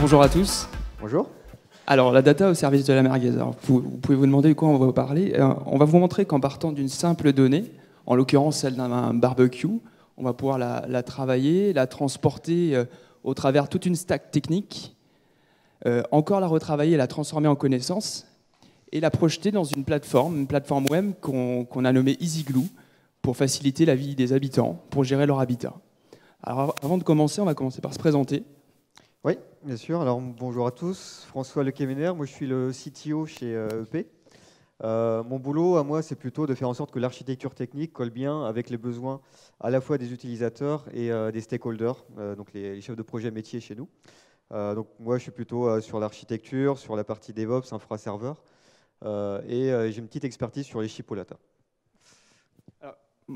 Bonjour à tous. Bonjour. Alors, la data au service de la merguez. Alors, vous pouvez vous demander de quoi on va vous parler. On va vous montrer qu'en partant d'une simple donnée, en l'occurrence celle d'un barbecue, on va pouvoir la travailler, la transporter au travers toute une stack technique, encore la retravailler, la transformer en connaissances et la projeter dans une plateforme web qu'on a nommée EasyGlue pour faciliter la vie des habitants, pour gérer leur habitat. Alors, avant de commencer, on va commencer par se présenter. Oui, bien sûr. Alors, bonjour à tous. François Lequemener, moi je suis le CTO chez EP. Mon boulot à moi, c'est plutôt de faire en sorte que l'architecture technique colle bien avec les besoins à la fois des utilisateurs et des stakeholders, donc les chefs de projet métier chez nous. Donc moi, je suis plutôt sur l'architecture, sur la partie DevOps, infra-serveur, et j'ai une petite expertise sur les chipolatas.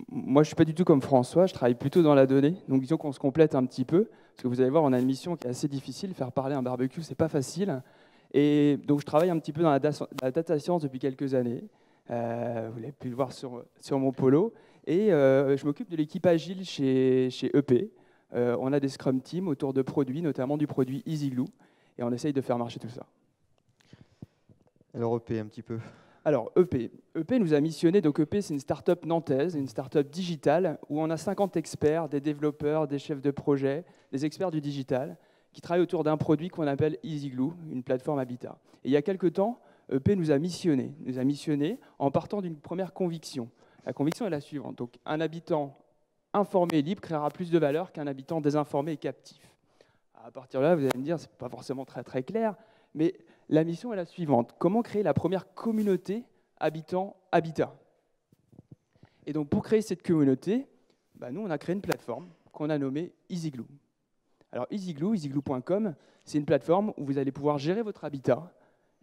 Moi, je ne suis pas du tout comme François, je travaille plutôt dans la donnée. Donc, disons qu'on se complète un petit peu. Parce que vous allez voir, on a une mission qui est assez difficile. Faire parler un barbecue, ce n'est pas facile. Et donc, je travaille un petit peu dans la data science depuis quelques années. Vous l'avez pu le voir sur mon polo. Et je m'occupe de l'équipe agile chez EP. On a des Scrum Teams autour de produits, notamment du produit EasyGlue. Et on essaye de faire marcher tout ça. Alors, EP, un petit peu. Alors, EP nous a missionné. Donc, EP, c'est une start-up nantaise, une start-up digitale, où on a 50 experts, des développeurs, des chefs de projet, des experts du digital, qui travaillent autour d'un produit qu'on appelle EasyGlue, une plateforme habitat. Et il y a quelques temps, EP nous a missionné en partant d'une première conviction. La conviction est la suivante. Donc, un habitant informé et libre créera plus de valeur qu'un habitant désinformé et captif. À partir de là, vous allez me dire, ce n'est pas forcément très, très clair, mais la mission est la suivante. Comment créer la première communauté habitant-habitat? Et donc, pour créer cette communauté, nous, on a créé une plateforme qu'on a nommée EasyGlue. Alors, EasyGlue, easyglue.com, c'est une plateforme où vous allez pouvoir gérer votre habitat,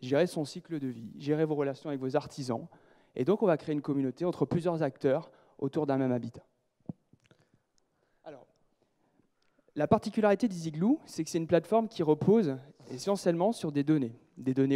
gérer son cycle de vie, gérer vos relations avec vos artisans. Et donc, on va créer une communauté entre plusieurs acteurs autour d'un même habitat. Alors, la particularité d'EasyGlue, c'est que c'est une plateforme qui repose essentiellement sur des données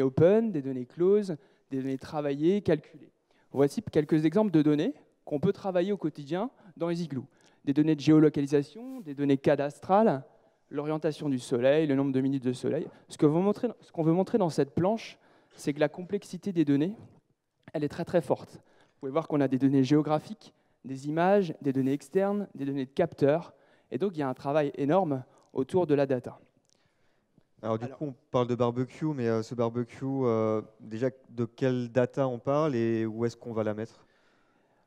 open, des données closes, des données travaillées, calculées. Voici quelques exemples de données qu'on peut travailler au quotidien dans EasyGlue. Des données de géolocalisation, des données cadastrales, l'orientation du soleil, le nombre de minutes de soleil. Ce qu'on veut montrer dans cette planche, c'est que la complexité des données, elle est très très forte. Vous pouvez voir qu'on a des données géographiques, des images, des données externes, des données de capteurs. Et donc, il y a un travail énorme autour de la data. Alors du coup, on parle de barbecue, mais ce barbecue, déjà, de quelle data on parle et où est-ce qu'on va la mettre?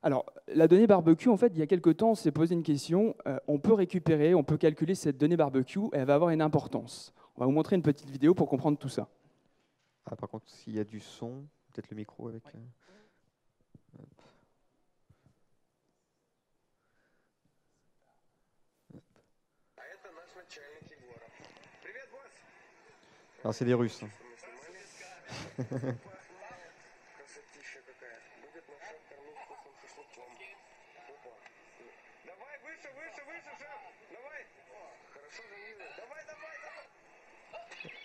Alors, la donnée barbecue, en fait, il y a quelques temps, on s'est posé une question. On peut calculer cette donnée barbecue, et elle va avoir une importance. On va vous montrer une petite vidéo pour comprendre tout ça. Ah, par contre, s'il y a du son, peut-être le micro avec... Alors c'est des Russes.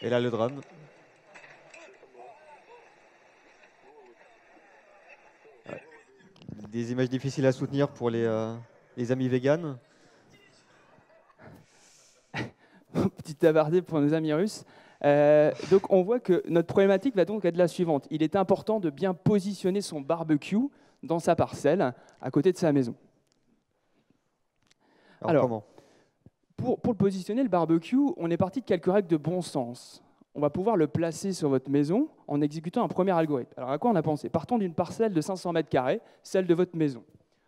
Et là le drame. Des images difficiles à soutenir pour les amis véganes. Petit tabardé pour nos amis russes. Donc on voit que notre problématique va donc être la suivante. Il est important de bien positionner son barbecue dans sa parcelle, à côté de sa maison. Alors comment? Pour le positionner, le barbecue, on est parti de quelques règles de bon sens. On va pouvoir le placer sur votre maison en exécutant un premier algorithme. Alors à quoi on a pensé? Partons d'une parcelle de 500 mètres carrés, celle de votre maison.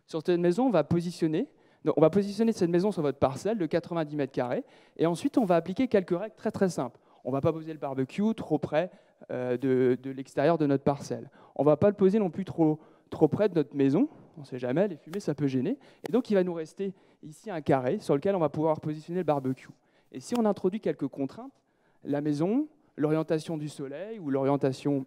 Sur cette maison, on va positionner cette maison sur votre parcelle de 90 mètres carrés, et ensuite on va appliquer quelques règles très très simples. On ne va pas poser le barbecue trop près de l'extérieur de notre parcelle. On ne va pas le poser non plus trop près de notre maison. On ne sait jamais, les fumées, ça peut gêner. Et donc, il va nous rester ici un carré sur lequel on va pouvoir positionner le barbecue. Et si on introduit quelques contraintes, la maison, l'orientation du soleil ou l'orientation,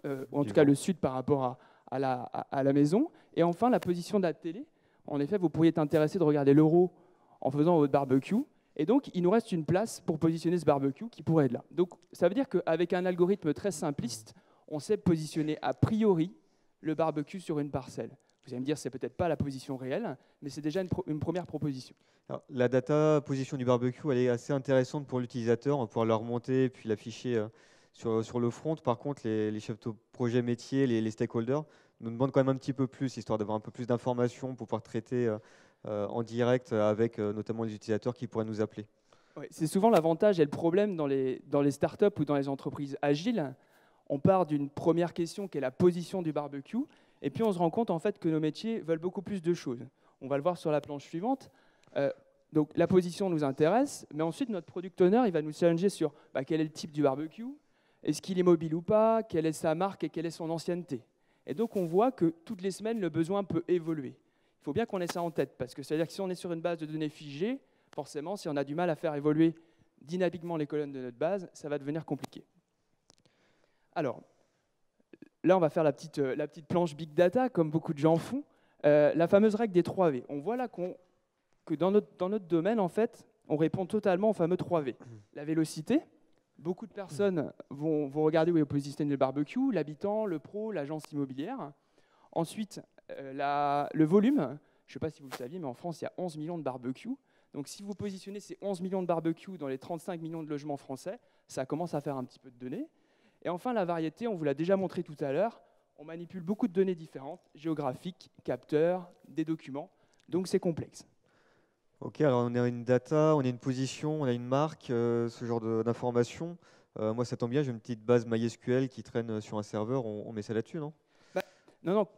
ou en tout cas le sud par rapport à la maison, et enfin la position de la télé. En effet, vous pourriez être intéressé de regarder l'Euro en faisant votre barbecue. Et donc, il nous reste une place pour positionner ce barbecue qui pourrait être là. Donc, ça veut dire qu'avec un algorithme très simpliste, on sait positionner a priori le barbecue sur une parcelle. Vous allez me dire, c'est peut-être pas la position réelle, mais c'est déjà une première proposition. Alors, la data position du barbecue, elle est assez intéressante pour l'utilisateur. On va pouvoir la remonter et puis l'afficher sur le front. Par contre, les chefs de projet métier, les stakeholders, nous demandent quand même un petit peu plus, histoire d'avoir un peu plus d'informations pour pouvoir traiter en direct avec notamment les utilisateurs qui pourraient nous appeler. Ouais, c'est souvent l'avantage et le problème dans les startups ou dans les entreprises agiles. On part d'une première question qui est la position du barbecue, et puis on se rend compte en fait que nos métiers veulent beaucoup plus de choses. On va le voir sur la planche suivante. Donc la position nous intéresse, mais ensuite notre product owner il va nous challenger sur quel est le type du barbecue, est-ce qu'il est mobile ou pas, quelle est sa marque et quelle est son ancienneté. Et donc on voit que toutes les semaines le besoin peut évoluer. Il faut bien qu'on ait ça en tête, parce que c'est-à-dire que si on est sur une base de données figée, forcément si on a du mal à faire évoluer dynamiquement les colonnes de notre base, ça va devenir compliqué. Alors, là on va faire la petite planche Big Data, comme beaucoup de gens font, la fameuse règle des 3 V. On voit là que dans notre domaine, en fait, on répond totalement au fameux 3 V. La vélocité, beaucoup de personnes vont regarder où est positionné le barbecue, l'habitant, le pro, l'agence immobilière. Ensuite, le volume, je ne sais pas si vous le saviez, mais en France, il y a 11 millions de barbecues. Donc si vous positionnez ces 11 millions de barbecues dans les 35 millions de logements français, ça commence à faire un petit peu de données. Et enfin, la variété, on vous l'a déjà montré tout à l'heure, on manipule beaucoup de données différentes, géographiques, capteurs, des documents, donc c'est complexe. Ok, alors on a une data, on a une position, on a une marque, ce genre d'informations. Moi, ça tombe bien, j'ai une petite base MySQL qui traîne sur un serveur, on met ça là-dessus, non? Non,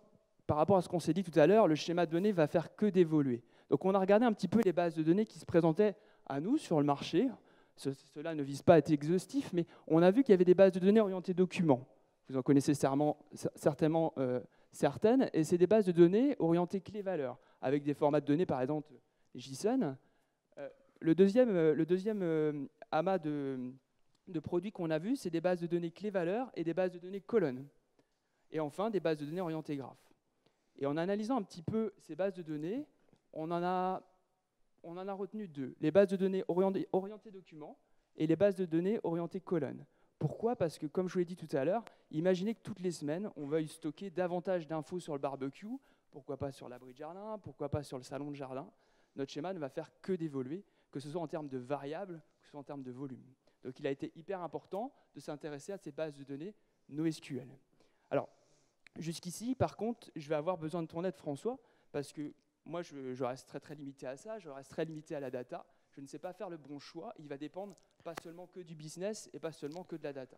par rapport à ce qu'on s'est dit tout à l'heure, le schéma de données va faire que d'évoluer. Donc on a regardé un petit peu les bases de données qui se présentaient à nous sur le marché. Cela ne vise pas à être exhaustif, mais on a vu qu'il y avait des bases de données orientées documents. Vous en connaissez certainement certaines, et c'est des bases de données orientées clés-valeurs, avec des formats de données, par exemple JSON. Le deuxième amas de produits qu'on a vu, c'est des bases de données clés-valeurs et des bases de données colonnes. Et enfin, des bases de données orientées graphes. Et en analysant un petit peu ces bases de données, on en a retenu 2. Les bases de données orientées documents et les bases de données orientées colonnes. Pourquoi? Parce que, comme je vous l'ai dit tout à l'heure, imaginez que toutes les semaines, on veuille stocker davantage d'infos sur le barbecue, pourquoi pas sur l'abri de jardin, pourquoi pas sur le salon de jardin. Notre schéma ne va faire que d'évoluer, que ce soit en termes de variables, que ce soit en termes de volume. Donc il a été hyper important de s'intéresser à ces bases de données NoSQL. Alors, jusqu'ici, par contre, je vais avoir besoin de ton aide, François, parce que moi, je reste très limité à ça, je reste très limité à la data. Je ne sais pas faire le bon choix. Il va dépendre pas seulement que du business et pas seulement que de la data.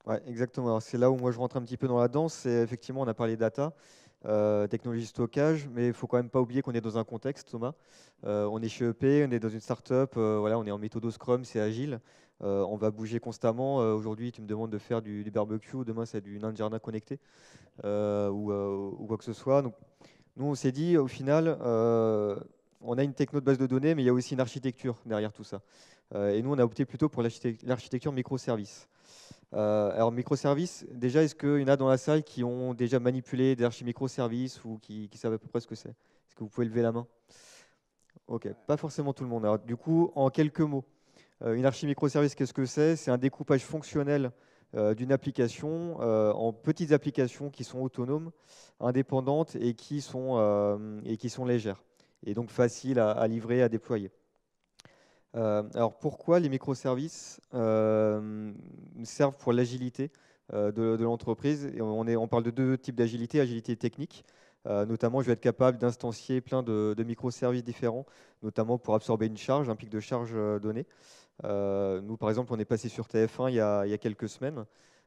Ouais, exactement. C'est là où moi je rentre un petit peu dans la danse. C'est effectivement, on a parlé data, technologie stockage, mais il ne faut quand même pas oublier qu'on est dans un contexte, Thomas. On est chez EP, on est dans une start-up, voilà, on est en méthode Scrum, c'est agile. On va bouger constamment. Aujourd'hui, tu me demandes de faire du barbecue, demain c'est du nain de jardin connecté ou quoi que ce soit. Donc, nous, on s'est dit, au final, on a une techno de base de données, mais il y a aussi une architecture derrière tout ça. Et nous, on a opté plutôt pour l'architecture microservices. Alors, microservices, déjà, est-ce qu'il y en a dans la salle qui ont déjà manipulé des archi-microservices ou qui savent à peu près ce que c'est? Est-ce que vous pouvez lever la main? Ok, pas forcément tout le monde. Alors, du coup, en quelques mots, une archi-microservice, qu'est-ce que c'est? C'est un découpage fonctionnel d'une application en petites applications qui sont autonomes, indépendantes et qui sont légères et donc faciles à livrer, à déployer. Alors pourquoi les microservices servent pour l'agilité de l'entreprise? On parle de 2 types d'agilité, agilité technique. Notamment, je vais être capable d'instancier plein de microservices différents, notamment pour absorber une charge, un pic de charge donné. Nous, par exemple, on est passé sur TF1 il y a quelques semaines.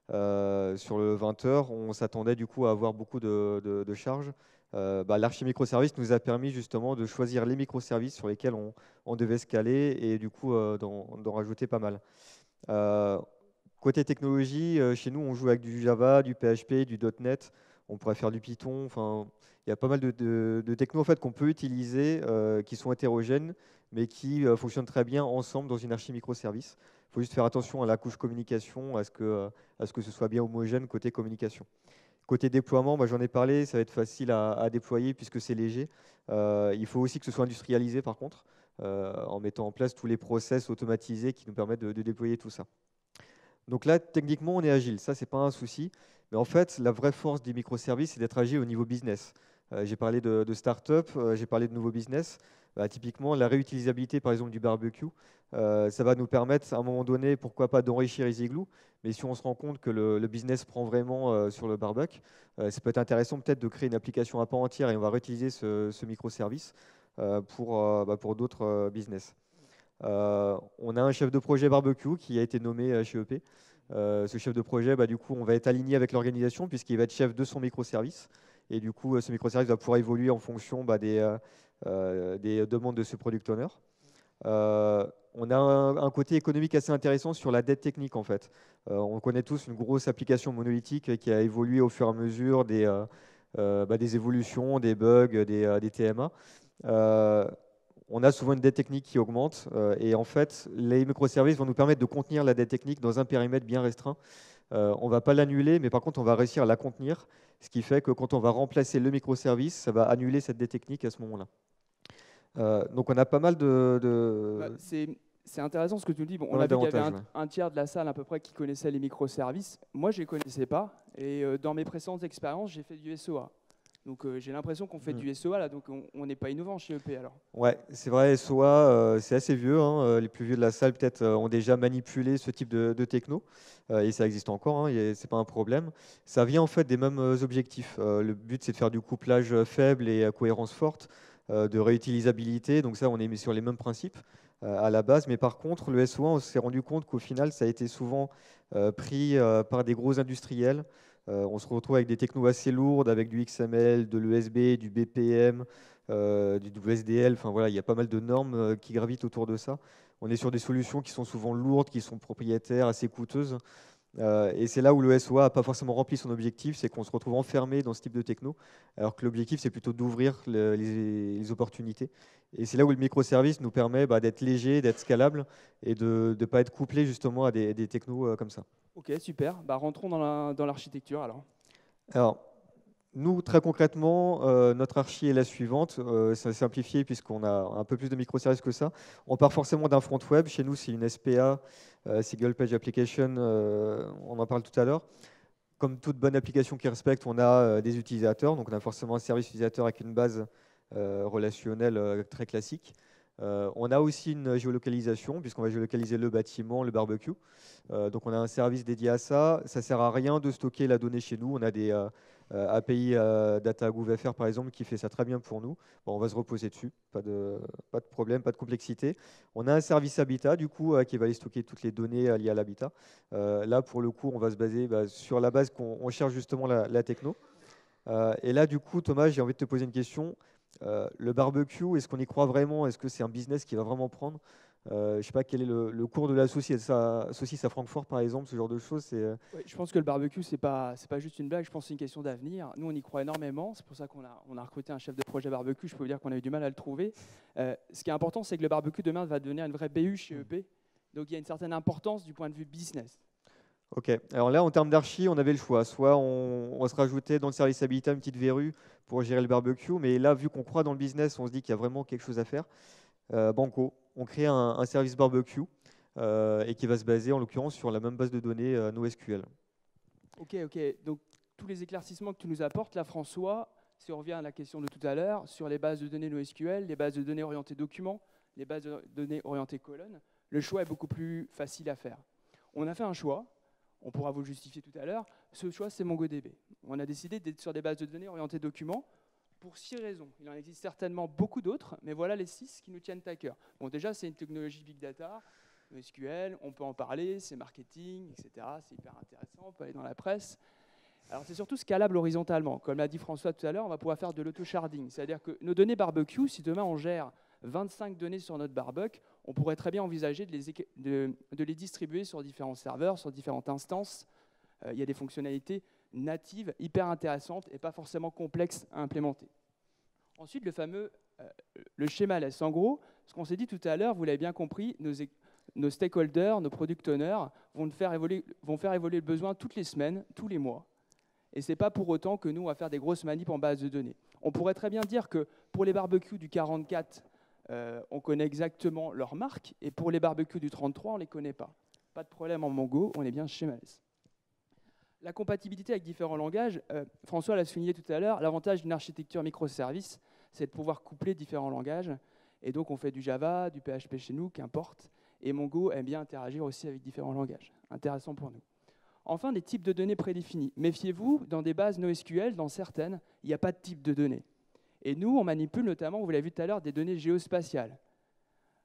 Sur le 20h, on s'attendait du coup à avoir beaucoup de charges. L'archi-microservice nous a permis justement de choisir les microservices sur lesquels on devait se caler et du coup d'en rajouter pas mal. Côté technologie, chez nous, on joue avec du Java, du PHP, du .NET. On pourrait faire du Python. Enfin, il y a pas mal de technos en fait, qu'on peut utiliser qui sont hétérogènes, mais qui fonctionnent très bien ensemble dans une archi-microservice. Il faut juste faire attention à la couche communication, à ce que ce soit bien homogène côté communication. Côté déploiement, j'en ai parlé, ça va être facile à déployer puisque c'est léger. Il faut aussi que ce soit industrialisé par contre, en mettant en place tous les process automatisés qui nous permettent de déployer tout ça. Donc là, techniquement, on est agile, ça, c'est pas un souci. Mais en fait, la vraie force des microservices, c'est d'être agile au niveau business. J'ai parlé de start-up, j'ai parlé de nouveaux business. Typiquement, la réutilisabilité, par exemple, du barbecue, ça va nous permettre, à un moment donné, pourquoi pas, d'enrichir EasyGlue. Mais si on se rend compte que le business prend vraiment sur le barbecue, ça peut être intéressant peut-être de créer une application à part entière et on va réutiliser ce microservice pour d'autres business. On a un chef de projet barbecue qui a été nommé chez EP. Ce chef de projet, du coup, on va être aligné avec l'organisation puisqu'il va être chef de son microservice. Et du coup, ce microservice va pouvoir évoluer en fonction des demandes de ce product owner. On a un côté économique assez intéressant sur la dette technique en fait. On connaît tous une grosse application monolithique qui a évolué au fur et à mesure des évolutions, des bugs, des TMA. On a souvent une dette technique qui augmente et en fait, les microservices vont nous permettre de contenir la dette technique dans un périmètre bien restreint. On ne va pas l'annuler, mais par contre, on va réussir à la contenir, ce qui fait que quand on va remplacer le microservice, ça va annuler cette dette technique à ce moment-là. Donc on a pas mal c'est intéressant ce que tu nous dis. Bon, on Ouais, a vu qu'il y avait davantage, un tiers de la salle à peu près qui connaissait les microservices. Moi, je ne les connaissais pas. Et dans mes précédentes expériences, j'ai fait du SOA. Donc j'ai l'impression qu'on fait du SOA là, donc on n'est pas innovant chez EP alors. Ouais, c'est vrai, SOA, c'est assez vieux. Hein. Les plus vieux de la salle peut-être ont déjà manipulé ce type de techno. Et ça existe encore, hein, c'est pas un problème. Ça vient en fait des mêmes objectifs. Le but, c'est de faire du couplage faible et à cohérence forte, de réutilisabilité. Donc ça, on est mis sur les mêmes principes à la base. Mais par contre, le SOA, on s'est rendu compte qu'au final, ça a été souvent pris par des gros industriels. On se retrouve avec des technos assez lourdes, avec du XML, de l'ESB, du BPM, du WSDL. Enfin voilà, il y a pas mal de normes qui gravitent autour de ça. On est sur des solutions qui sont souvent lourdes, qui sont propriétaires, assez coûteuses. Et c'est là où le SOA n'a pas forcément rempli son objectif, c'est qu'on se retrouve enfermé dans ce type de techno, alors que l'objectif, c'est plutôt d'ouvrir les opportunités. Et c'est là où le microservice nous permet d'être léger, d'être scalable et de ne pas être couplé justement à des technos comme ça. Ok, super. Rentrons dans l'architecture alors. Alors, nous, très concrètement, notre archi est la suivante. C'est simplifié puisqu'on a un peu plus de microservices que ça. On part forcément d'un front web. Chez nous, c'est une SPA, Single Page Application. On en parle tout à l'heure. Comme toute bonne application qui respecte, on a des utilisateurs. Donc, on a forcément un service utilisateur avec une base relationnelle très classique. On a aussi une géolocalisation, puisqu'on va géolocaliser le bâtiment, le barbecue. Donc on a un service dédié à ça. Ça ne sert à rien de stocker la donnée chez nous. On a des API Data GovFR par exemple qui fait ça très bien pour nous. Bon, on va se reposer dessus, pas de problème, pas de complexité. On a un service Habitat du coup qui va aller stocker toutes les données liées à l'habitat. Là pour le coup on va se baser sur la base qu'on cherche justement la techno. Et là du coup Thomas, j'ai envie de te poser une question. Le barbecue, est-ce qu'on y croit vraiment? Est-ce que c'est un business qui va vraiment prendre? Je ne sais pas quel est le cours de la saucisse à Francfort, par exemple, ce genre de choses. Ouais, je pense que le barbecue, c'est pas juste une blague, je pense que c'est une question d'avenir. Nous, on y croit énormément, c'est pour ça qu'on a recruté un chef de projet barbecue, je peux vous dire qu'on a eu du mal à le trouver. Ce qui est important, c'est que le barbecue, demain, va devenir une vraie BU chez EP, donc il y a une certaine importance du point de vue business. Ok, alors là, en termes d'archi, on avait le choix. Soit on se rajoutait dans le service Habitat une petite verrue pour gérer le barbecue, mais là, vu qu'on croit dans le business, on se dit qu'il y a vraiment quelque chose à faire. Banco, on crée un service barbecue et qui va se baser en l'occurrence sur la même base de données NoSQL. Ok, donc tous les éclaircissements que tu nous apportes là, François, si on revient à la question de tout à l'heure, sur les bases de données NoSQL, les bases de données orientées documents, les bases de données orientées colonnes, le choix est beaucoup plus facile à faire. On a fait un choix, on pourra vous le justifier tout à l'heure, ce choix c'est MongoDB. On a décidé d'être sur des bases de données orientées documents pour 6 raisons. Il en existe certainement beaucoup d'autres, mais voilà les 6 qui nous tiennent à cœur. Bon, déjà, c'est une technologie Big Data, SQL, on peut en parler, c'est marketing, etc. C'est hyper intéressant, on peut aller dans la presse. Alors, c'est surtout scalable horizontalement. Comme l'a dit François tout à l'heure, on va pouvoir faire de l'auto-sharding. C'est-à-dire que nos données barbecue, si demain on gère 25 données sur notre barbecue, on pourrait très bien envisager de les distribuer sur différents serveurs, sur différentes instances. Il y a des fonctionnalités natives, hyper intéressantes et pas forcément complexes à implémenter. Ensuite, le schéma LS. En gros, ce qu'on s'est dit tout à l'heure, vous l'avez bien compris, nos stakeholders, nos product owners vont faire évoluer le besoin toutes les semaines, tous les mois. Et ce n'est pas pour autant que nous, on va faire des grosses manips en base de données. On pourrait très bien dire que pour les barbecues du 44, on connaît exactement leur marque, et pour les barbecues du 33, on ne les connaît pas. Pas de problème en Mongo, on est bien chez Males. la compatibilité avec différents langages, François l'a souligné tout à l'heure, l'avantage d'une architecture microservice, c'est de pouvoir coupler différents langages. Et donc, on fait du Java, du PHP chez nous, qu'importe. Et Mongo aime bien interagir aussi avec différents langages. Intéressant pour nous. Enfin, des types de données prédéfinis. Méfiez-vous, dans des bases NoSQL, dans certaines, il n'y a pas de type de données. Et nous, on manipule notamment, vous l'avez vu tout à l'heure, des données géospatiales.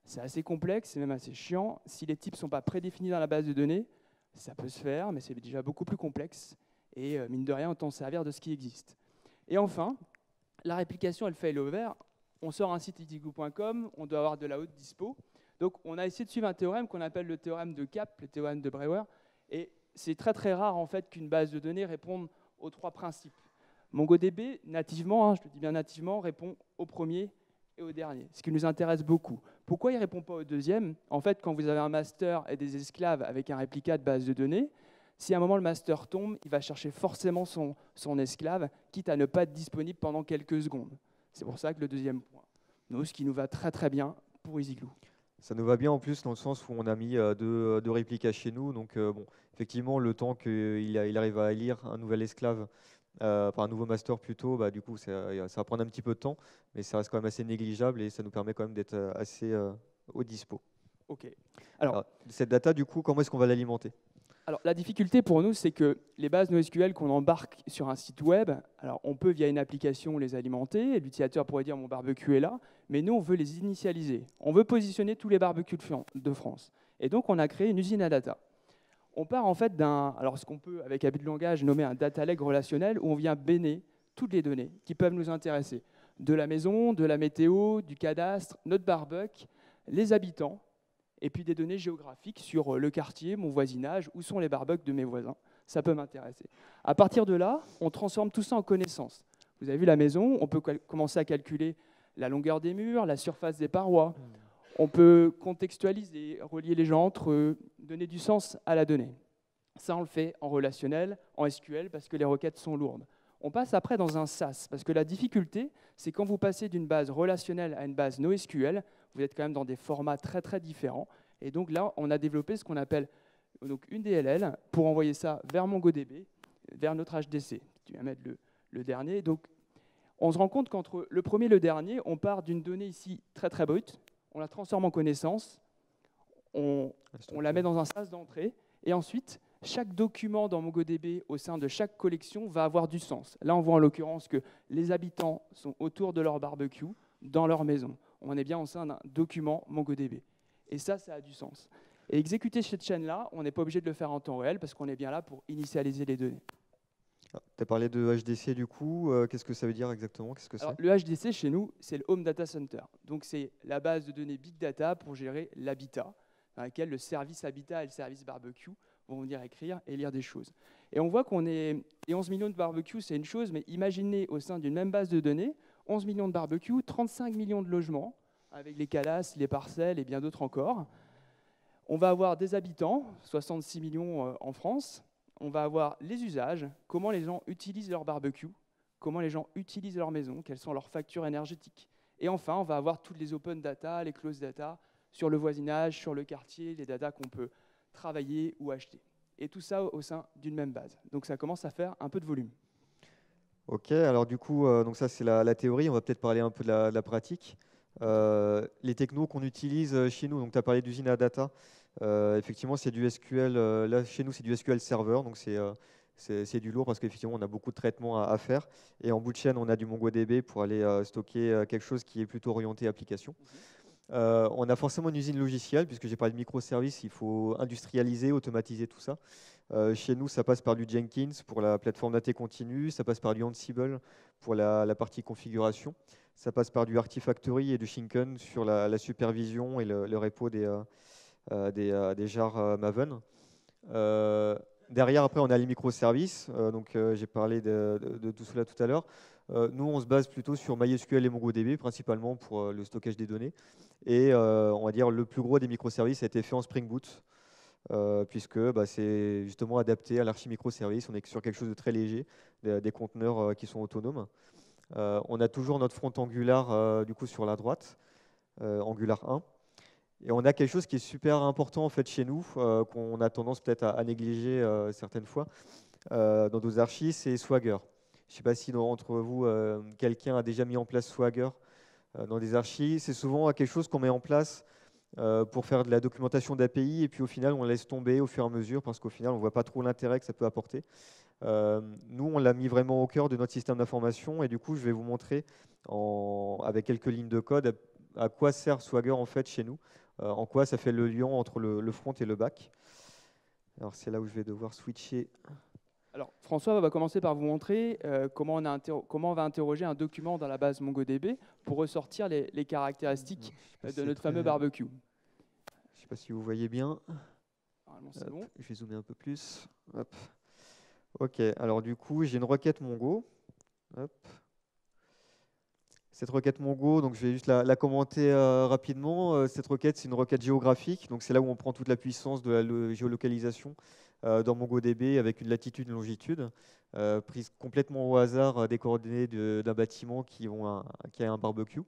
C'est assez complexe, c'est même assez chiant. Si les types ne sont pas prédéfinis dans la base de données, ça peut se faire, mais c'est déjà beaucoup plus complexe. Et mine de rien, autant se servir de ce qui existe. Et enfin, la réplication, elle failover. On sort un site igloo.com, on doit avoir de la haute dispo. Donc, on a essayé de suivre un théorème qu'on appelle le théorème de CAP, le théorème de Brewer. Et c'est très, très rare, en fait, qu'une base de données réponde aux 3 principes. MongoDB, nativement, je le dis bien nativement, répond au premier et au dernier, ce qui nous intéresse beaucoup. Pourquoi il ne répond pas au deuxième? En fait, quand vous avez un master et des esclaves avec un réplica de base de données, si à un moment le master tombe, il va chercher forcément son esclave, quitte à ne pas être disponible pendant quelques secondes. C'est pour ça que le deuxième point. Nous, ce qui nous va très très bien pour EasyGlue. Ça nous va bien en plus dans le sens où on a mis deux réplicas chez nous. Donc, bon, effectivement, le temps qu'il arrive à lire un nouvel esclave, enfin un nouveau master plutôt, bah, du coup, ça va prendre un petit peu de temps, mais ça reste quand même assez négligeable et ça nous permet quand même d'être assez au dispo. OK. Alors, cette data, du coup, comment est-ce qu'on va l'alimenter? Alors, la difficulté pour nous, c'est que les bases NoSQL qu'on embarque sur un site web, alors on peut via une application les alimenter, et l'utilisateur pourrait dire mon barbecue est là, mais nous on veut les initialiser. On veut positionner tous les barbecues de France. Et donc on a créé une usine à data. On part en fait alors ce qu'on peut avec habit de langage nommer un data lake relationnel, où on vient baigner toutes les données qui peuvent nous intéresser. De la maison, de la météo, du cadastre, notre barbecue, les habitants, et puis des données géographiques sur le quartier, mon voisinage, où sont les barbecues de mes voisins. Ça peut m'intéresser. À partir de là, on transforme tout ça en connaissances. Vous avez vu la maison, on peut commencer à calculer la longueur des murs, la surface des parois. On peut contextualiser, relier les gens entre eux, donner du sens à la donnée. Ça, on le fait en relationnel, en SQL, parce que les requêtes sont lourdes. On passe après dans un SAS, parce que la difficulté, c'est quand vous passez d'une base relationnelle à une base NoSQL, vous êtes quand même dans des formats très très différents. Et donc là, on a développé ce qu'on appelle donc une DLL pour envoyer ça vers MongoDB, vers notre HDC. Tu vas mettre le dernier. Donc, on se rend compte qu'entre le premier et le dernier, on part d'une donnée ici très très brute, on la transforme en connaissance, on la met dans un SAS d'entrée, et ensuite, chaque document dans MongoDB au sein de chaque collection va avoir du sens. Là, on voit en l'occurrence que les habitants sont autour de leur barbecue, dans leur maison. On est bien au sein d'un document MongoDB. Et ça a du sens. Et exécuter cette chaîne-là, on n'est pas obligé de le faire en temps réel parce qu'on est bien là pour initialiser les données. Tu as parlé de HDC du coup, qu'est-ce que ça veut dire exactement? Qu'est-ce que c'est? Le HDC chez nous, c'est le Home Data Center. Donc c'est la base de données Big Data pour gérer l'habitat, dans laquelle le service habitat et le service barbecue vont venir écrire et lire des choses. Et on voit qu'on est... Et 11 millions de barbecues, c'est une chose, mais imaginez au sein d'une même base de données, 11 millions de barbecues, 35 millions de logements, avec les calasses, les parcelles et bien d'autres encore. On va avoir des habitants, 66 millions en France. On va avoir les usages, comment les gens utilisent leur barbecue, comment les gens utilisent leur maison, quelles sont leurs factures énergétiques. Et enfin, on va avoir toutes les open data, les closed data, sur le voisinage, sur le quartier, les data qu'on peut travailler ou acheter. Et tout ça au sein d'une même base. Donc ça commence à faire un peu de volume. Ok, alors du coup, donc ça c'est la théorie, on va peut-être parler un peu de la pratique. Les technos qu'on utilise chez nous, donc tu as parlé d'usine à data, effectivement c'est du SQL, là chez nous c'est du SQL Server, donc c'est du lourd parce qu'effectivement on a beaucoup de traitements à faire. Et en bout de chaîne, on a du MongoDB pour aller stocker quelque chose qui est plutôt orienté application. On a forcément une usine logicielle, puisque j'ai parlé de microservices, il faut industrialiser, automatiser tout ça. Chez nous, ça passe par du Jenkins pour la plateforme d'AT continue, ça passe par du Ansible pour la partie configuration, ça passe par du Artifactory et du Shinken sur la supervision et le repo des jars Maven. Derrière, après, on a les microservices. Donc, j'ai parlé de tout cela tout à l'heure. Nous, on se base plutôt sur MySQL et MongoDB, principalement pour le stockage des données. Et on va dire le plus gros des microservices a été fait en Spring Boot, puisque c'est justement adapté à l'archi microservice. On est sur quelque chose de très léger, des conteneurs qui sont autonomes. On a toujours notre front Angular du coup sur la droite, Angular 1. Et on a quelque chose qui est super important en fait chez nous, qu'on a tendance peut-être à négliger certaines fois dans nos archives, c'est Swagger. Je ne sais pas si entre vous, quelqu'un a déjà mis en place Swagger dans des archives. C'est souvent quelque chose qu'on met en place pour faire de la documentation d'API, et puis au final, on laisse tomber au fur et à mesure, parce qu'au final, on ne voit pas trop l'intérêt que ça peut apporter. Nous, on l'a mis vraiment au cœur de notre système d'information, et du coup, je vais vous montrer avec quelques lignes de code à quoi sert Swagger en fait chez nous, en quoi ça fait le lien entre le front et le back. Alors c'est là où je vais devoir switcher. Alors, François va commencer par vous montrer comment on va interroger un document dans la base MongoDB pour ressortir les caractéristiques de notre fameux barbecue. Je ne sais pas si vous voyez bien. Normalement, c'est bon. Je vais zoomer un peu plus. Hop. OK, alors du coup, j'ai une requête Mongo. Hop. Cette requête Mongo, donc je vais juste la commenter rapidement. Cette requête, c'est une requête géographique. Donc c'est là où on prend toute la puissance de la géolocalisation dans MongoDB avec une latitude, une longitude, prise complètement au hasard des coordonnées d'un bâtiment qui a un barbecue.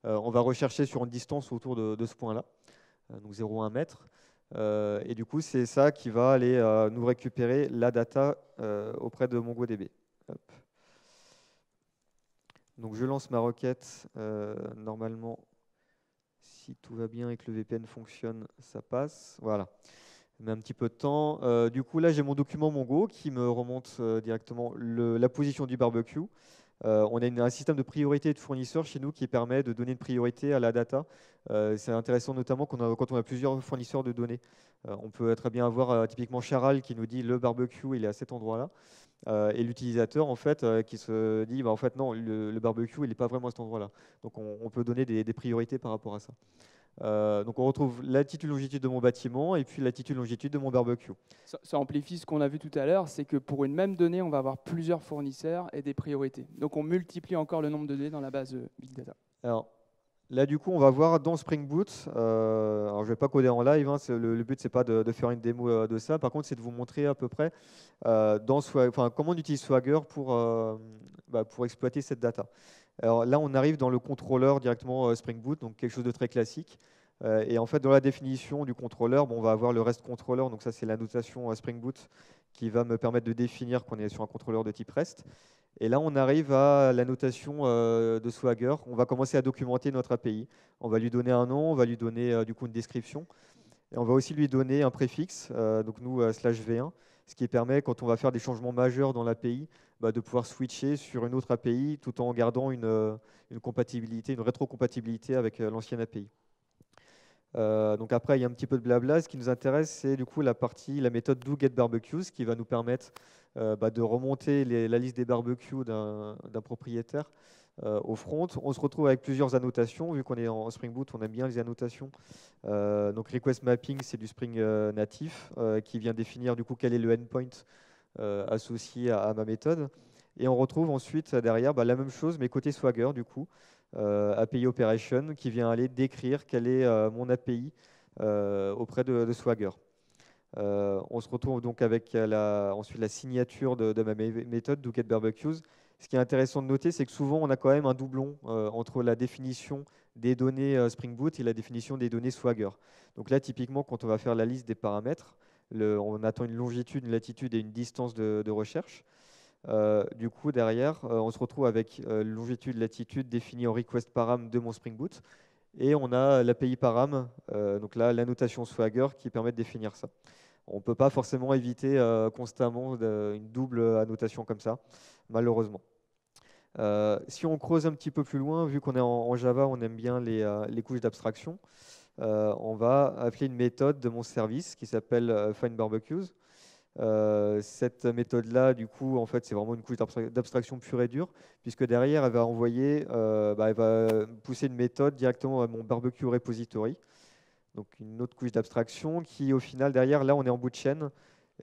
On va rechercher sur une distance autour de ce point-là, donc 0,1 mètre. Et du coup, c'est ça qui va aller nous récupérer la data auprès de MongoDB. Hop. Donc je lance ma requête. Normalement, si tout va bien et que le VPN fonctionne, ça passe. Voilà. Ça met un petit peu de temps. Du coup, là, j'ai mon document Mongo qui me remonte directement la position du barbecue. On a un système de priorité de fournisseurs chez nous qui permet de donner une priorité à la data. C'est intéressant notamment quand on a plusieurs fournisseurs de données. On peut très bien avoir typiquement Charal qui nous dit le barbecue il est à cet endroit-là. Et l'utilisateur en fait qui se dit en fait non, le barbecue il n'est pas vraiment à cet endroit-là. Donc on peut donner des priorités par rapport à ça. Donc on retrouve latitude longitude de mon bâtiment et puis latitude longitude de mon barbecue. Ça amplifie ce qu'on a vu tout à l'heure, c'est que pour une même donnée, on va avoir plusieurs fournisseurs et des priorités. Donc on multiplie encore le nombre de données dans la base Big Data. Alors là du coup on va voir dans Spring Boot, alors je ne vais pas coder en live, hein, le but c'est pas de faire une démo de ça, par contre c'est de vous montrer à peu près comment on utilise Swagger pour exploiter cette data. Alors là, on arrive dans le contrôleur directement Spring Boot, donc quelque chose de très classique. Et en fait, dans la définition du contrôleur, on va avoir le REST controller. Donc ça, c'est la notation Spring Boot qui va me permettre de définir qu'on est sur un contrôleur de type REST. Et là, on arrive à la notation de Swagger. On va commencer à documenter notre API. On va lui donner un nom, on va lui donner du coup une description. Et on va aussi lui donner un préfixe, donc nous, /v1, ce qui permet, quand on va faire des changements majeurs dans l'API, de pouvoir switcher sur une autre API tout en gardant une compatibilité, une rétrocompatibilité avec l'ancienne API. Donc après, il y a un petit peu de blabla. Ce qui nous intéresse, c'est du coup la méthode doGetBarbecues qui va nous permettre de remonter la liste des barbecues d'un propriétaire au front. On se retrouve avec plusieurs annotations. Vu qu'on est en Spring Boot, on aime bien les annotations. Donc request mapping, c'est du Spring natif qui vient définir du coup quel est le endpoint associé à ma méthode. Et on retrouve ensuite derrière la même chose, mais côté Swagger du coup. API Operation qui vient aller décrire quelle est mon API auprès de Swagger. On se retrouve donc avec ensuite la signature de ma méthode doGetBarbecues. Ce qui est intéressant de noter, c'est que souvent on a quand même un doublon entre la définition des données Spring Boot et la définition des données Swagger. Donc là, typiquement, quand on va faire la liste des paramètres, on attend une longitude, une latitude et une distance de recherche. Du coup, derrière, on se retrouve avec longitude, latitude définie en request param de mon Spring Boot. Et on a l'API param, donc là, l'annotation Swagger qui permet de définir ça. On ne peut pas forcément éviter constamment une double annotation comme ça, malheureusement. Si on creuse un petit peu plus loin, vu qu'on est en Java, on aime bien les couches d'abstraction. On va appeler une méthode de mon service qui s'appelle FindBarbecues. Cette méthode-là, du coup, en fait, c'est vraiment une couche d'abstraction pure et dure, puisque derrière, elle va envoyer, elle va pousser une méthode directement à mon barbecue repository. Donc une autre couche d'abstraction qui, au final, derrière, là, on est en bout de chaîne.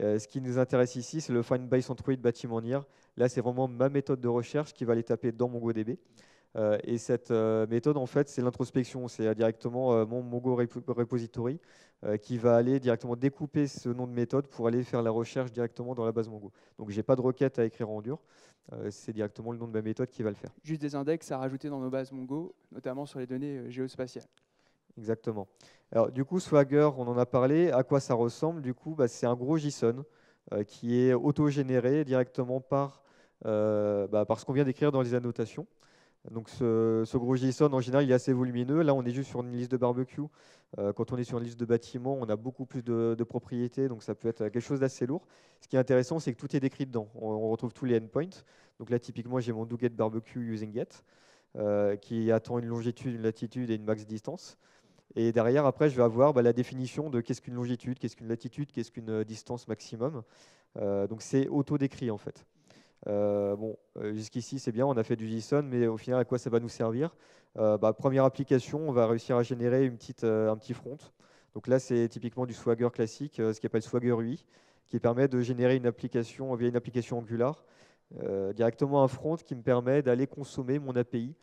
Ce qui nous intéresse ici, c'est le find by Centroid bâtiment NIR. Là, c'est vraiment ma méthode de recherche qui va aller taper dans MongoDB. Et cette méthode, en fait, c'est l'introspection. C'est directement mon Mongo repository qui va aller directement découper ce nom de méthode pour aller faire la recherche directement dans la base Mongo. Donc, je n'ai pas de requête à écrire en dur. C'est directement le nom de ma méthode qui va le faire. Juste des index à rajouter dans nos bases Mongo, notamment sur les données géospatiales. Exactement. Alors, du coup, Swagger, on en a parlé. À quoi ça ressemble? Du coup, c'est un gros JSON qui est auto-généré directement par ce qu'on vient d'écrire dans les annotations. Donc, ce gros JSON, en général, il est assez volumineux. Là, on est juste sur une liste de barbecue. Quand on est sur une liste de bâtiments, on a beaucoup plus de propriétés, donc ça peut être quelque chose d'assez lourd. Ce qui est intéressant, c'est que tout est décrit dedans. On retrouve tous les endpoints. Donc là, typiquement, j'ai mon doGet barbecue using get, qui attend une longitude, une latitude et une max distance. Et derrière, après, je vais avoir la définition de qu'est-ce qu'une longitude, qu'est-ce qu'une latitude, qu'est-ce qu'une distance maximum. Donc c'est auto-décrit en fait. Jusqu'ici, c'est bien, on a fait du JSON, mais au final, à quoi ça va nous servir? Première application, on va réussir à générer un petit front. Donc là, c'est typiquement du Swagger classique, ce qui appelle Swagger UI, qui permet de générer une application via une application Angular, directement un front qui me permet d'aller consommer mon API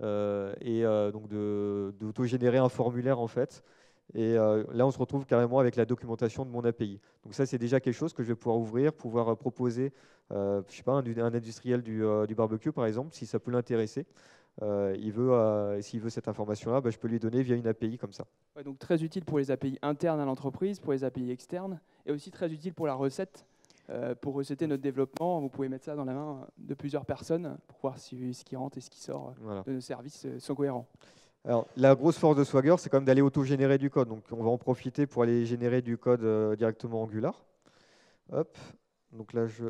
donc d'auto-générer un formulaire en fait. Et là, on se retrouve carrément avec la documentation de mon API. Donc ça, c'est déjà quelque chose que je vais pouvoir ouvrir, pouvoir proposer, je sais pas, un industriel du barbecue, par exemple, si ça peut l'intéresser. S'il veut cette information-là, je peux lui donner via une API comme ça. Ouais, donc très utile pour les API internes à l'entreprise, pour les API externes, et aussi très utile pour la recette. Pour recetter notre développement, vous pouvez mettre ça dans la main de plusieurs personnes pour voir si ce qui rentre et ce qui sort de nos services sont cohérents. Alors, la grosse force de Swagger, c'est quand même d'aller auto-générer du code. Donc, on va en profiter pour aller générer du code directement Angular. Hop. Donc là, je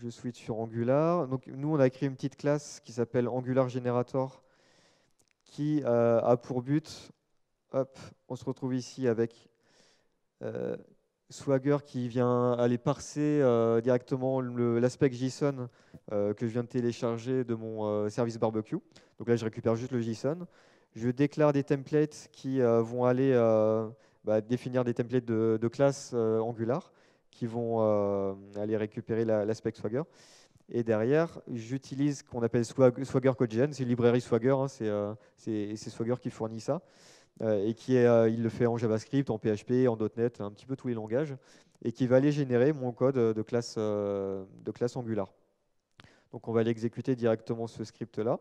switch sur Angular. Donc, nous, on a écrit une petite classe qui s'appelle Angular Generator, qui a pour but, hop, on se retrouve ici avec Swagger qui vient aller parser directement l'aspect JSON que je viens de télécharger de mon service barbecue. Donc là, je récupère juste le JSON. Je déclare des templates qui vont aller définir des templates de classe Angular qui vont aller récupérer l'aspect Swagger. Et derrière, j'utilise ce qu'on appelle Swagger CodeGen. C'est une librairie Swagger, hein, c'est Swagger qui fournit ça. Et il le fait en JavaScript, en PHP, en .NET, un petit peu tous les langages, et qui va aller générer mon code de classe Angular. Donc on va aller exécuter directement ce script-là.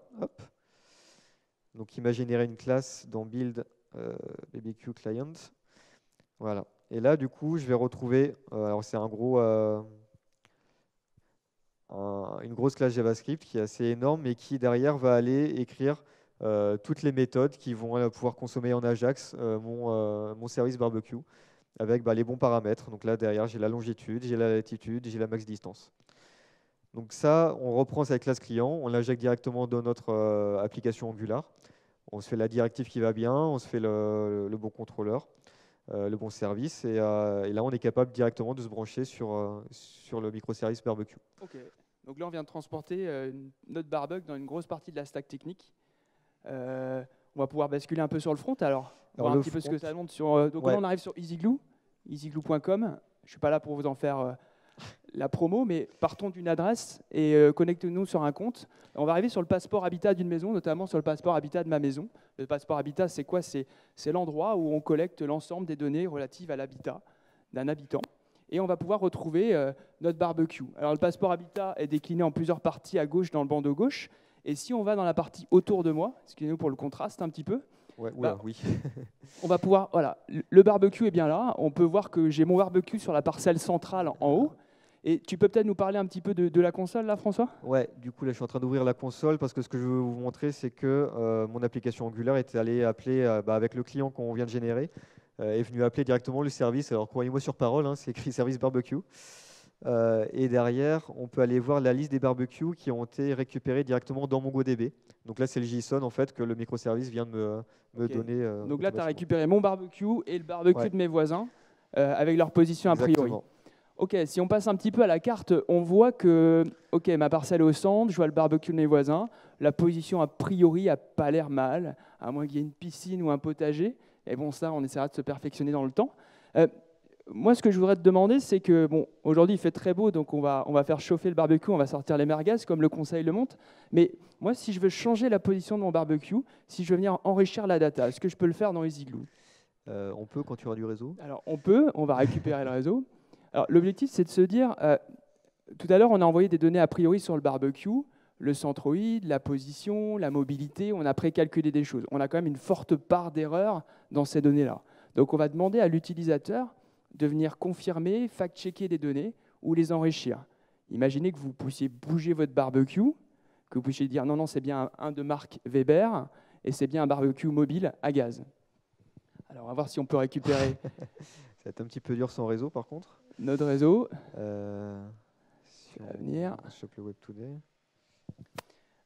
Donc il m'a généré une classe dans build BBQ client. Voilà. Et là, du coup, je vais retrouver, alors c'est une grosse classe JavaScript qui est assez énorme, mais qui derrière va aller écrire toutes les méthodes qui vont pouvoir consommer en Ajax mon service barbecue avec les bons paramètres. Donc là, derrière, j'ai la longitude, j'ai la latitude, j'ai la max distance. Donc ça, on reprend cette classe client, on l'injecte directement dans notre application Angular. On se fait la directive qui va bien, on se fait le bon contrôleur, le bon service, et là, on est capable directement de se brancher sur le microservice barbecue. Ok. Donc là, on vient de transporter notre barbecue dans une grosse partie de la stack technique. On va pouvoir basculer un peu sur le front, alors voir un petit peu ce que ça montre sur. Donc là, on arrive sur EasyGlue, easyglue.com. Je ne suis pas là pour vous en faire la promo, mais partons d'une adresse et connectons-nous sur un compte. On va arriver sur le passeport habitat d'une maison, notamment sur le passeport habitat de ma maison. Le passeport habitat, c'est quoi? C'est l'endroit où on collecte l'ensemble des données relatives à l'habitat d'un habitant. Et on va pouvoir retrouver notre barbecue. Alors le passeport habitat est décliné en plusieurs parties à gauche dans le bandeau gauche. Et si on va dans la partie autour de moi, excusez-nous pour le contraste un petit peu, oui. On va pouvoir, voilà, le barbecue est bien là. On peut voir que j'ai mon barbecue sur la parcelle centrale en haut. Et tu peux peut-être nous parler un petit peu de la console là, François? Ouais, du coup là je suis en train d'ouvrir la console parce que ce que je veux vous montrer, c'est que mon application Angular est allée appeler avec le client qu'on vient de générer, est venu appeler directement le service. Alors croyez-moi sur parole, hein, c'est écrit service barbecue. Et derrière, on peut aller voir la liste des barbecues qui ont été récupérés directement dans MongoDB. Donc là, c'est le JSON en fait que le microservice vient de me donner. Donc là, tu as récupéré mon barbecue et le barbecue de mes voisins avec leur position a priori. Exactement. Ok, si on passe un petit peu à la carte, on voit que ma parcelle est au centre, je vois le barbecue de mes voisins. La position a priori n'a pas l'air mal, à moins qu'il y ait une piscine ou un potager. Et bon, ça, on essaiera de se perfectionner dans le temps. Moi, ce que je voudrais te demander, c'est que, aujourd'hui, il fait très beau, donc on va faire chauffer le barbecue, on va sortir les merguez, comme le conseil le montre. Mais moi, si je veux changer la position de mon barbecue, si je veux venir enrichir la data, est-ce que je peux le faire dans EasyGlue? On peut quand tu auras du réseau. Alors, on va récupérer le réseau. Alors, l'objectif, c'est de se dire, tout à l'heure, on a envoyé des données a priori sur le barbecue. le centroïde, la position, la mobilité, on a précalculé des choses. On a quand même une forte part d'erreur dans ces données-là. Donc on va demander à l'utilisateur de venir confirmer, fact-checker des données ou les enrichir. Imaginez que vous puissiez bouger votre barbecue, que vous puissiez dire non, non, c'est bien un de marque Weber et c'est bien un barbecue mobile à gaz. Alors on va voir si on peut récupérer Ça va être un petit peu dur sans réseau par contre. notre réseau. Si Ça va venir. on chope le Web Today.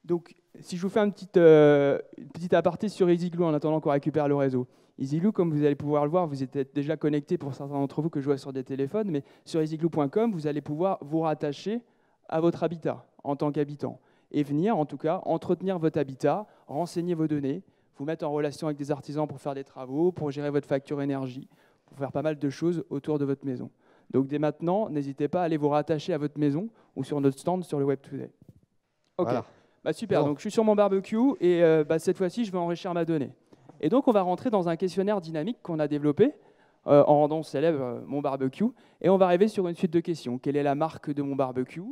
Donc, si je vous fais une petite aparté sur EasyGlue en attendant qu'on récupère le réseau. EasyGlue, comme vous allez pouvoir le voir, vous êtes déjà connecté pour certains d'entre vous que je vois sur des téléphones, mais sur easyglue.com, vous allez pouvoir vous rattacher à votre habitat en tant qu'habitant et venir, en tout cas, entretenir votre habitat, renseigner vos données, vous mettre en relation avec des artisans pour faire des travaux, pour gérer votre facture énergie, pour faire pas mal de choses autour de votre maison. Donc, dès maintenant, n'hésitez pas à aller vous rattacher à votre maison ou sur notre stand sur le Web Today. OK. Voilà. Bah super, Bon. donc je suis sur mon barbecue et cette fois-ci, je vais enrichir ma donnée. Et donc, on va rentrer dans un questionnaire dynamique qu'on a développé en rendant célèbre mon barbecue. Et on va arriver sur une suite de questions. Quelle est la marque de mon barbecue?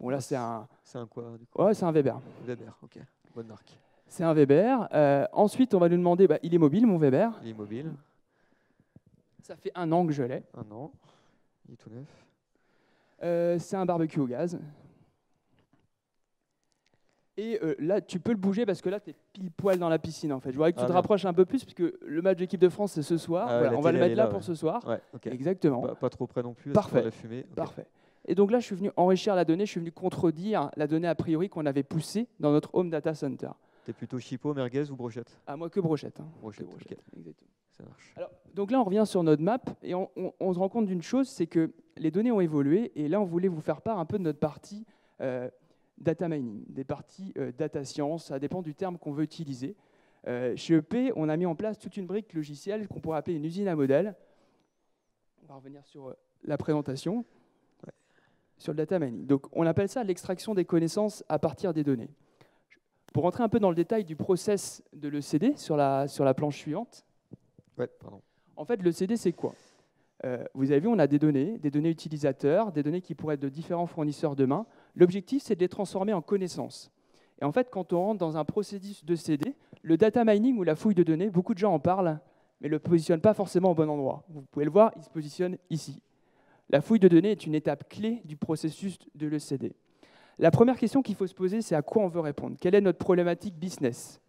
Bon, là, c'est un... C'est un quoi du coup? Ouais, c'est un Weber. Weber, ok. Bonne marque. C'est un Weber. Ensuite, on va nous demander, il est mobile, mon Weber. Il est mobile. Ça fait 1 an que je l'ai. 1 an. Il est tout neuf. C'est un barbecue au gaz. Et là, tu peux le bouger parce que là, tu es pile poil dans la piscine en fait. Je voudrais que tu te bien. rapproches un peu plus parce que le match d'équipe de France, c'est ce soir. Ah ouais, Voilà, la on va le télé, elle mettre est là là, pour ouais. ce soir. Ouais, ok. Exactement. Pas trop près non plus. Parfait. La fumée. Ok. Parfait. Et donc là, je suis venu enrichir la donnée, je suis venu contredire la donnée a priori qu'on avait poussée dans notre Home Data Center. T'es plutôt chipot, merguez ou brochette? À moi que brochette. Brochette, Que ok. exactement. Ça marche. Alors, donc là, on revient sur notre map et on se rend compte d'une chose, c'est que les données ont évolué et là, on voulait vous faire part un peu de notre partie data mining, des parties data science, ça dépend du terme qu'on veut utiliser. Chez EP, on a mis en place toute une brique logicielle qu'on pourrait appeler une usine à modèles. On va revenir sur la présentation, sur le data mining. Donc, on appelle ça l'extraction des connaissances à partir des données. Pour rentrer un peu dans le détail du process de l'ECD sur la planche suivante, Ouais, pardon. en fait, l'ECD, c'est quoi? Vous avez vu, on a des données utilisateurs, des données qui pourraient être de différents fournisseurs demain. L'objectif, c'est de les transformer en connaissances. Et en fait, quand on rentre dans un processus d'ECD, le data mining ou la fouille de données, beaucoup de gens en parlent, mais ne le positionnent pas forcément au bon endroit. Vous pouvez le voir, il se positionne ici. La fouille de données est une étape clé du processus de l'ECD. La première question qu'il faut se poser, c'est à quoi on veut répondre? Quelle est notre problématique business?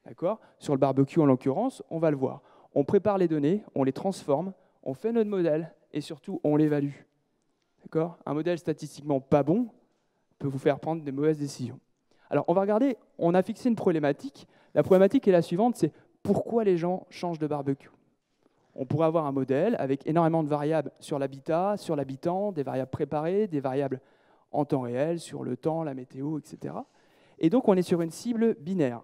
D'accord? Sur le barbecue, en l'occurrence, on va le voir. On prépare les données, on les transforme, on fait notre modèle et surtout, on l'évalue. D'accord? Un modèle statistiquement pas bon peut vous faire prendre des mauvaises décisions. Alors, on va regarder, on a fixé une problématique. La problématique est la suivante, c'est pourquoi les gens changent de barbecue? On pourrait avoir un modèle avec énormément de variables sur l'habitat, sur l'habitant, des variables préparées, des variables en temps réel, sur le temps, la météo, etc. Et donc, on est sur une cible binaire.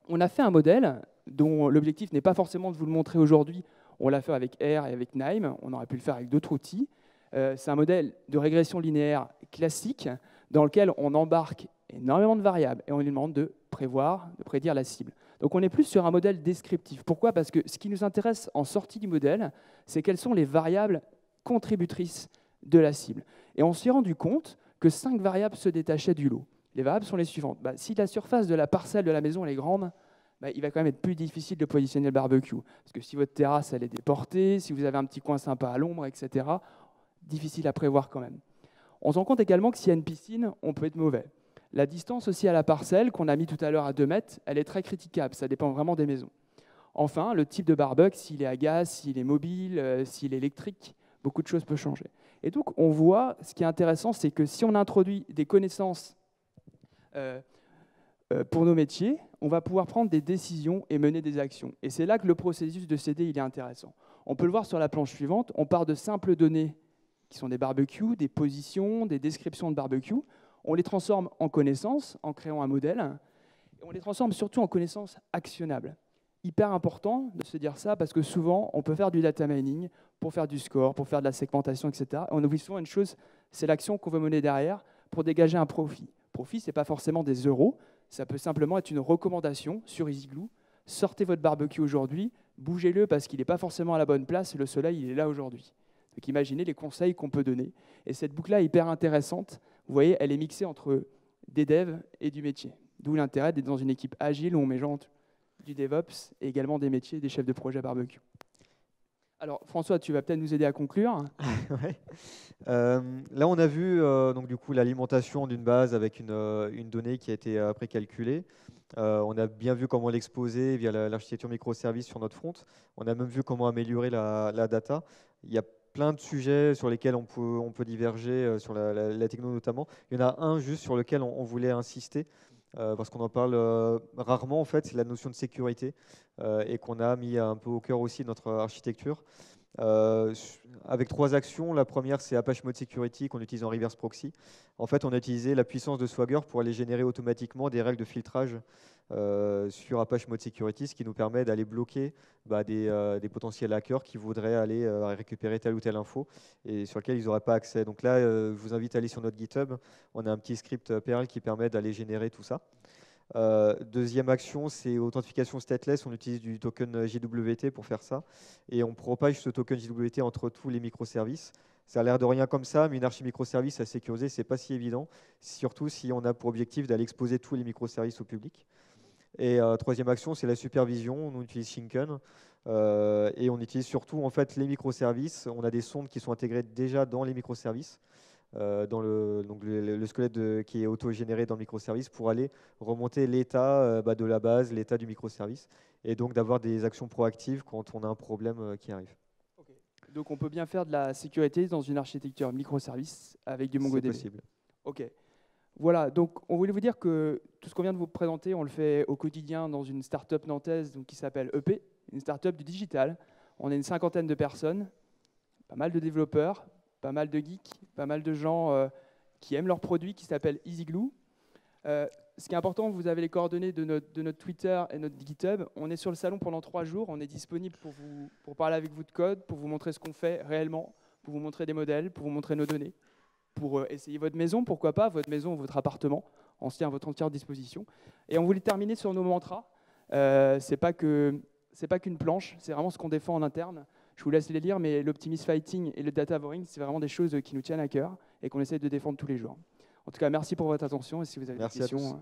On a fait un modèle dont l'objectif n'est pas forcément de vous le montrer aujourd'hui. On l'a fait avec R et avec NIME. On aurait pu le faire avec d'autres outils. C'est un modèle de régression linéaire classique dans lequel on embarque énormément de variables et on lui demande de prévoir, de prédire la cible. Donc, on est plus sur un modèle descriptif. Pourquoi? Parce que ce qui nous intéresse en sortie du modèle, c'est quelles sont les variables contributrices de la cible. Et on s'est rendu compte que 5 variables se détachaient du lot. Les variables sont les suivantes. Si la surface de la parcelle de la maison elle est grande, il va quand même être plus difficile de positionner le barbecue. Parce que si votre terrasse elle est déportée, si vous avez un petit coin sympa à l'ombre, etc., difficile à prévoir quand même. On se rend compte également que s'il y a une piscine, on peut être mauvais. La distance aussi à la parcelle, qu'on a mis tout à l'heure à 2 mètres, elle est très critiquable. Ça dépend vraiment des maisons. Enfin, le type de barbecue, s'il est à gaz, s'il est mobile, s'il est électrique, beaucoup de choses peuvent changer. Et donc, on voit, ce qui est intéressant, c'est que si on introduit des connaissances pour nos métiers, on va pouvoir prendre des décisions et mener des actions. Et c'est là que le processus de CD il est intéressant. On peut le voir sur la planche suivante. On part de simples données qui sont des barbecues, des positions, des descriptions de barbecue. On les transforme en connaissances en créant un modèle. Et on les transforme surtout en connaissances actionnables. Hyper important de se dire ça parce que souvent, on peut faire du data mining pour faire du score, pour faire de la segmentation, etc. Et on oublie souvent une chose, c'est l'action qu'on veut mener derrière pour dégager un profit. Profit, ce n'est pas forcément des euros, ça peut simplement être une recommandation sur EasyGlue. Sortez votre barbecue aujourd'hui, bougez-le parce qu'il n'est pas forcément à la bonne place et le soleil, il est là aujourd'hui. Donc imaginez les conseils qu'on peut donner. Et cette boucle-là est hyper intéressante. Vous voyez, elle est mixée entre des devs et du métier. D'où l'intérêt d'être dans une équipe agile où on met gens du DevOps et également des métiers, des chefs de projet barbecue. Alors François, tu vas peut-être nous aider à conclure. Ouais. Là, on a vu donc du coup l'alimentation d'une base avec une donnée qui a été précalculée. On a bien vu comment l'exposer via l'architecture microservice sur notre front. On a même vu comment améliorer la data. Il y a plein de sujets sur lesquels on peut diverger, sur la techno notamment. Il y en a un juste sur lequel on voulait insister, parce qu'on en parle rarement en fait, c'est la notion de sécurité, et qu'on a mis un peu au cœur aussi de notre architecture. Avec 3 actions. La première, c'est Apache Mode Security qu'on utilise en reverse proxy. En fait, on a utilisé la puissance de Swagger pour aller générer automatiquement des règles de filtrage sur Apache Mode Security, ce qui nous permet d'aller bloquer des potentiels hackers qui voudraient aller récupérer telle ou telle info et sur lequel ils n'auraient pas accès. Donc là, je vous invite à aller sur notre GitHub. On a un petit script Perl qui permet d'aller générer tout ça. Deuxième action, c'est authentification stateless. On utilise du token JWT pour faire ça. Et on propage ce token JWT entre tous les microservices. Ça a l'air de rien comme ça, mais une archi microservice à sécuriser, c'est pas si évident, surtout si on a pour objectif d'aller exposer tous les microservices au public. Et troisième action, c'est la supervision. On utilise Shinken. Et on utilise surtout en fait, les microservices. On a des sondes qui sont intégrées déjà dans les microservices. Dans le squelette qui est auto-généré dans le microservice pour aller remonter l'état de la base, l'état du microservice, et donc d'avoir des actions proactives quand on a un problème qui arrive. Okay. Donc on peut bien faire de la sécurité dans une architecture microservice avec du MongoDB. C'est possible. Ok. Voilà, donc on voulait vous dire que tout ce qu'on vient de vous présenter, on le fait au quotidien dans une start-up nantaise qui s'appelle EP, une start-up du digital. On est une 50aine de personnes, pas mal de développeurs, pas mal de geeks, pas mal de gens qui aiment leurs produits, qui s'appellent EasyGlue. Ce qui est important, vous avez les coordonnées de notre Twitter et notre GitHub. On est sur le salon pendant 3 jours. On est disponible pour parler avec vous de code, pour vous montrer ce qu'on fait réellement, pour vous montrer des modèles, pour vous montrer nos données, pour essayer votre maison, pourquoi pas, votre maison ou votre appartement. On se tient à votre entière disposition. Et on voulait terminer sur nos mantras. C'est pas qu'une planche, c'est vraiment ce qu'on défend en interne. Je vous laisse les lire, mais l'optimism fighting et le data avoring, c'est vraiment des choses qui nous tiennent à cœur et qu'on essaie de défendre tous les jours. En tout cas, merci pour votre attention et si vous avez des questions.